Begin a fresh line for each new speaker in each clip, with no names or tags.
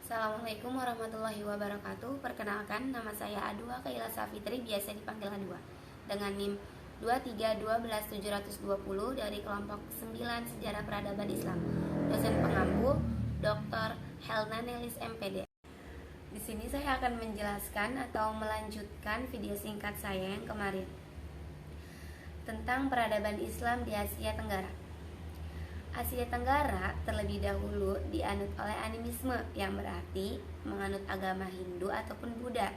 Assalamualaikum warahmatullahi wabarakatuh. Perkenalkan, nama saya Adua Kaila Safitri, biasa dipanggil Adua, dengan NIM 2312720 dari kelompok 9 Sejarah Peradaban Islam. Dosen pengampu Dr. Helna Nelis MPD. Di sini saya akan menjelaskan atau melanjutkan video singkat saya yang kemarin tentang peradaban Islam di Asia Tenggara. Asia Tenggara terlebih dahulu dianut oleh animisme, yang berarti menganut agama Hindu ataupun Buddha.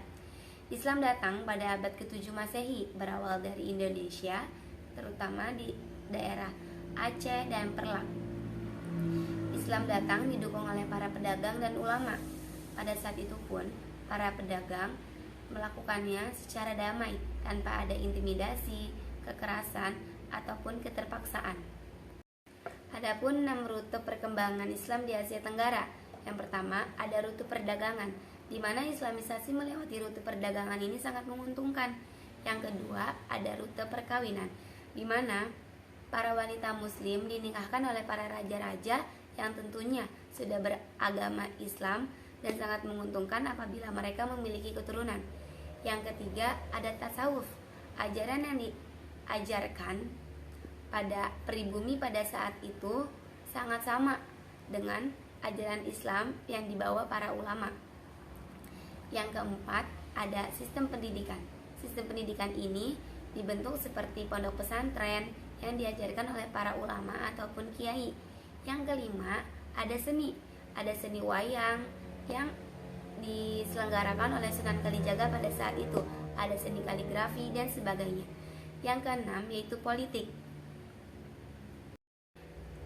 Islam datang pada abad ke-7 Masehi, berawal dari Indonesia, terutama di daerah Aceh dan Perlak. Islam datang didukung oleh para pedagang dan ulama. Pada saat itu pun, para pedagang melakukannya secara damai, tanpa ada intimidasi, kekerasan, ataupun keterpaksaan. Adapun 6 rute perkembangan Islam di Asia Tenggara. Yang pertama, ada rute perdagangan, di mana islamisasi melewati rute perdagangan ini sangat menguntungkan. Yang kedua, ada rute perkawinan, di mana para wanita muslim dinikahkan oleh para raja-raja yang tentunya sudah beragama Islam dan sangat menguntungkan apabila mereka memiliki keturunan. Yang ketiga, ada tasawuf, ajaran yang diajarkan pada pribumi pada saat itu sangat sama dengan ajaran Islam yang dibawa para ulama. Yang keempat, ada sistem pendidikan. Sistem pendidikan ini dibentuk seperti pondok pesantren yang diajarkan oleh para ulama ataupun kiai. Yang kelima, ada seni. Ada seni wayang yang diselenggarakan oleh Sunan Kalijaga pada saat itu. Ada seni kaligrafi dan sebagainya. Yang keenam, yaitu politik.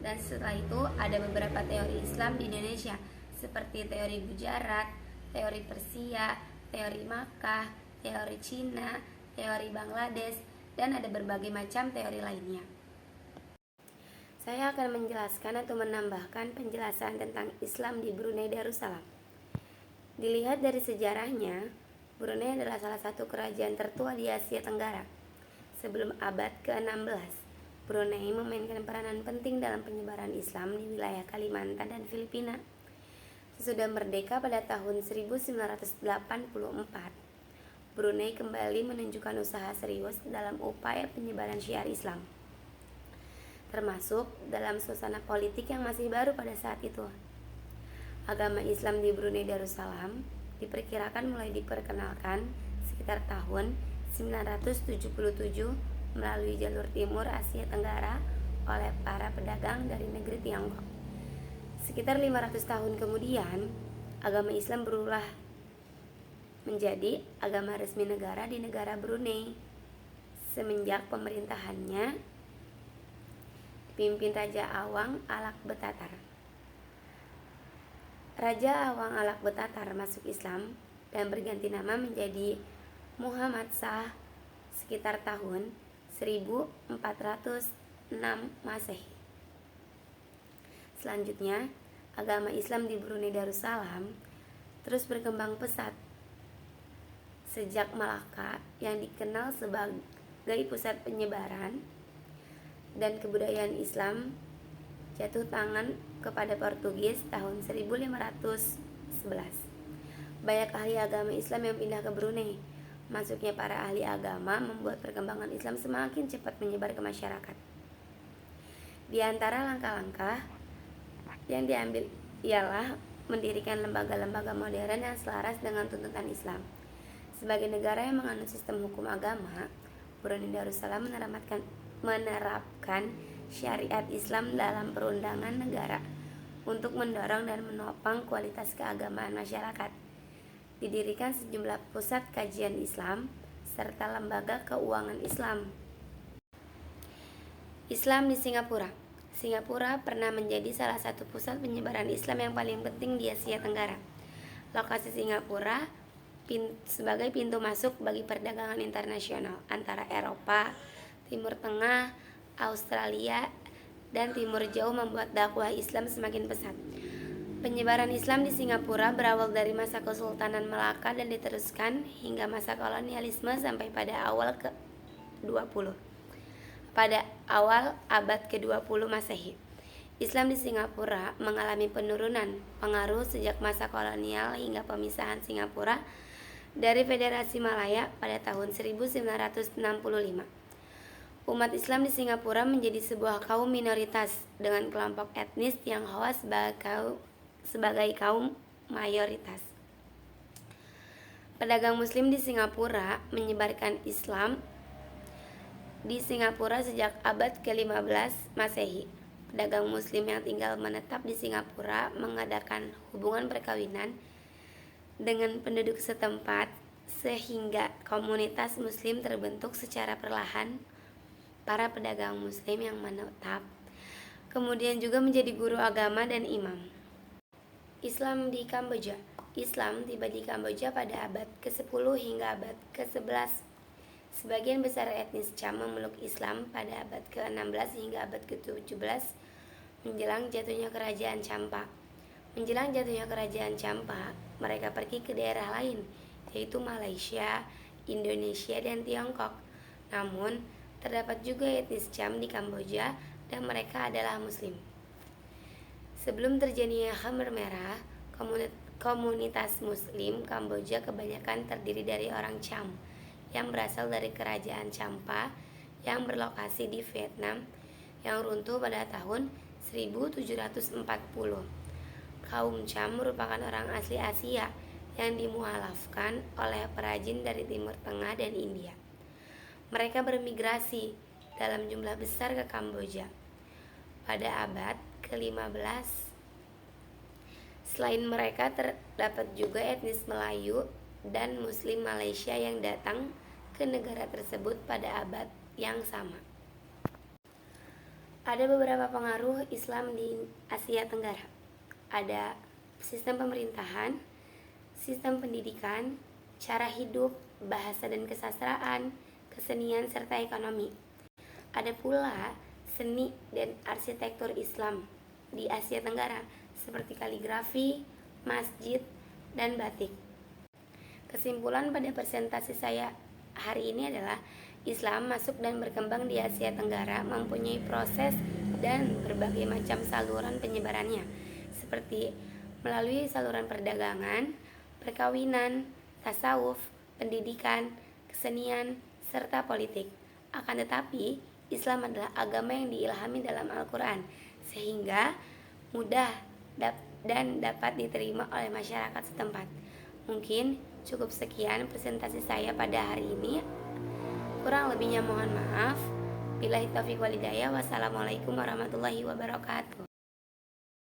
Dan setelah itu ada beberapa teori Islam di Indonesia, seperti teori Gujarat, teori Persia, teori Makkah, teori Cina, teori Bangladesh, dan ada berbagai macam teori lainnya. Saya akan menjelaskan atau menambahkan penjelasan tentang Islam di Brunei Darussalam. Dilihat dari sejarahnya, Brunei adalah salah satu kerajaan tertua di Asia Tenggara. Sebelum abad ke-16, Brunei memainkan peranan penting dalam penyebaran Islam di wilayah Kalimantan dan Filipina. Sesudah merdeka pada tahun 1984, Brunei kembali menunjukkan usaha serius dalam upaya penyebaran syiar Islam, termasuk dalam suasana politik yang masih baru pada saat itu. Agama Islam di Brunei Darussalam diperkirakan mulai diperkenalkan sekitar tahun 977 melalui jalur timur Asia Tenggara oleh para pedagang dari negeri Tiongkok. Sekitar 500 tahun kemudian, agama Islam berulah menjadi agama resmi negara di negara Brunei semenjak pemerintahannya dipimpin Raja Awang Alak Betatar. Raja Awang Alak Betatar masuk Islam dan berganti nama menjadi Muhammad Shah sekitar tahun 1406 Masehi. Selanjutnya, agama Islam di Brunei Darussalam terus berkembang pesat sejak Malaka yang dikenal sebagai pusat penyebaran dan kebudayaan Islam jatuh tangan kepada Portugis tahun 1511. Banyak ahli agama Islam yang pindah ke Brunei. Masuknya para ahli agama membuat perkembangan Islam semakin cepat menyebar ke masyarakat. Di antara langkah-langkah yang diambil ialah mendirikan lembaga-lembaga modern yang selaras dengan tuntutan Islam. Sebagai negara yang menganut sistem hukum agama, Brunei Darussalam menerapkan syariat Islam dalam perundangan negara untuk mendorong dan menopang kualitas keagamaan masyarakat. Didirikan sejumlah pusat kajian Islam serta lembaga keuangan Islam. Islam di Singapura. Singapura pernah menjadi salah satu pusat penyebaran Islam yang paling penting di Asia Tenggara. Lokasi Singapura sebagai pintu masuk bagi perdagangan internasional antara Eropa, Timur Tengah, Australia, dan Timur Jauh membuat dakwah Islam semakin pesat. Penyebaran Islam di Singapura berawal dari masa Kesultanan Melaka dan diteruskan hingga masa kolonialisme sampai pada awal abad ke-20 Masehi. Islam di Singapura mengalami penurunan pengaruh sejak masa kolonial hingga pemisahan Singapura dari Federasi Malaya pada tahun 1965. Umat Islam di Singapura menjadi sebuah kaum minoritas dengan kelompok etnis yang hoas sebagai kaum mayoritas. Pedagang Muslim di Singapura menyebarkan Islam di Singapura sejak abad ke-15 Masehi. Pedagang Muslim yang tinggal menetap di Singapura mengadakan hubungan perkawinan dengan penduduk setempat sehingga komunitas Muslim terbentuk secara perlahan. Para pedagang Muslim yang menetap kemudian juga menjadi guru agama dan imam. Islam di Kamboja. Islam tiba di Kamboja pada abad ke-10 hingga abad ke-11. Sebagian besar etnis Cham memeluk Islam pada abad ke-16 hingga abad ke-17 menjelang jatuhnya kerajaan Champa. Menjelang jatuhnya kerajaan Champa, mereka pergi ke daerah lain, yaitu Malaysia, Indonesia, dan Tiongkok. Namun, terdapat juga etnis Cham di Kamboja dan mereka adalah Muslim. Sebelum terjadinya Khmer Merah, komunitas Muslim Kamboja kebanyakan terdiri dari orang Cham yang berasal dari kerajaan Champa yang berlokasi di Vietnam yang runtuh pada tahun 1740. Kaum Cham merupakan orang asli Asia yang dimualafkan oleh perajin dari Timur Tengah dan India. Mereka bermigrasi dalam jumlah besar ke Kamboja pada abad ke-15. Selain mereka terdapat juga etnis Melayu dan Muslim Malaysia yang datang ke negara tersebut pada abad yang sama. Ada beberapa pengaruh Islam di Asia Tenggara. Ada sistem pemerintahan, sistem pendidikan, cara hidup, bahasa dan kesastraan, kesenian, serta ekonomi. Ada pula seni dan arsitektur Islam di Asia Tenggara seperti kaligrafi, masjid, dan batik. Kesimpulan pada presentasi saya hari ini adalah Islam masuk dan berkembang di Asia Tenggara mempunyai proses dan berbagai macam saluran penyebarannya, seperti melalui saluran perdagangan, perkawinan, tasawuf, pendidikan, kesenian, serta politik. Akan tetapi, Islam adalah agama yang diilhami dalam Al-Quran, sehingga mudah dan dapat diterima oleh masyarakat setempat. Mungkin cukup sekian presentasi saya pada hari ini. Kurang lebihnya mohon maaf. Billahi taufiq wal hidayah. Wassalamualaikum warahmatullahi wabarakatuh.